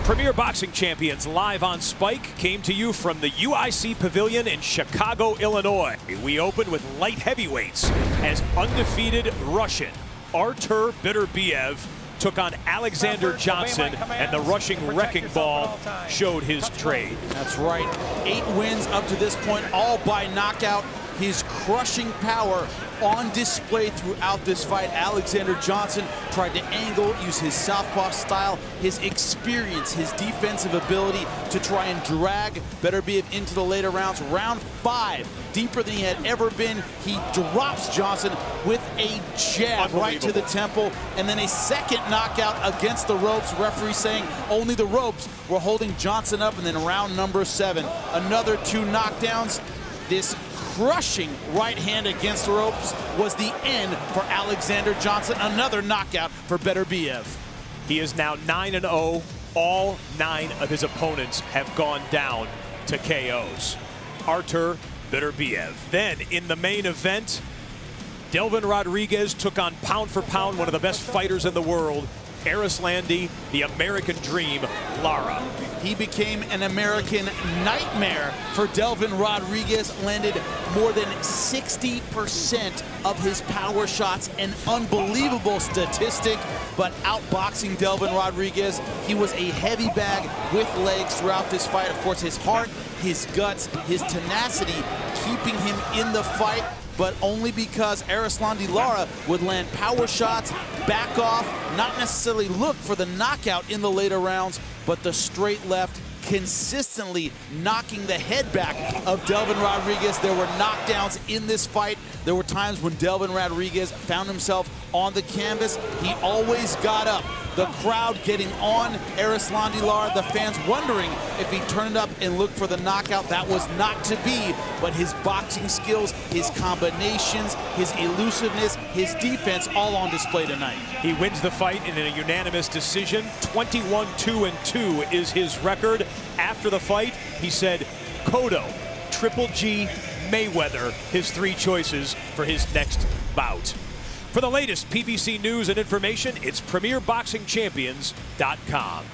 Premier Boxing Champions live on Spike came to you from the UIC Pavilion in Chicago, Illinois. We opened with light heavyweights as undefeated Russian Artur Beterbiev took on Alexander Johnson, and the rushing wrecking ball showed his trade. That's right. 8 wins up to this point, all by knockout. His crushing power on display throughout this fight. Alexander Johnson tried to angle, use his southpaw style, his experience, his defensive ability to try and drag Beterbiev into the later rounds. Round 5, deeper than he had ever been. He drops Johnson with a jab right to the temple, and then a second knockout against the ropes. Referee saying only the ropes were holding Johnson up, and then round number 7, another 2 knockdowns. This crushing right hand against the ropes was the end for Alexander Johnson. Another knockout for Beterbiev. He is now 9-0. All 9 of his opponents have gone down to KOs. Artur Beterbiev. Then in the main event, Delvin Rodriguez took on pound for pound one of the best fighters in the world, Arislandi, the American Dream, Lara. He became an American nightmare for Delvin Rodriguez, landed more than 60% of his power shots, an unbelievable statistic, but outboxing Delvin Rodriguez. He was a heavy bag with legs throughout this fight. Of course, his heart, his guts, his tenacity keeping him in the fight, but only because Arislandi Lara would land power shots, back off, not necessarily look for the knockout in the later rounds, but the straight left, consistently knocking the head back of Delvin Rodriguez. There were knockdowns in this fight. There were times when Delvin Rodriguez found himself on the canvas. He always got up. The crowd getting on Arislandi Lara, the fans wondering if he turned up and looked for the knockout. That was not to be, but his boxing skills, his combinations, his elusiveness, his defense, all on display tonight. He wins the fight in a unanimous decision. 21-2-2 is his record. After the fight, he said, Cotto, Triple G, Mayweather, his 3 choices for his next bout. For the latest PBC news and information, it's PremierBoxingChampions.com.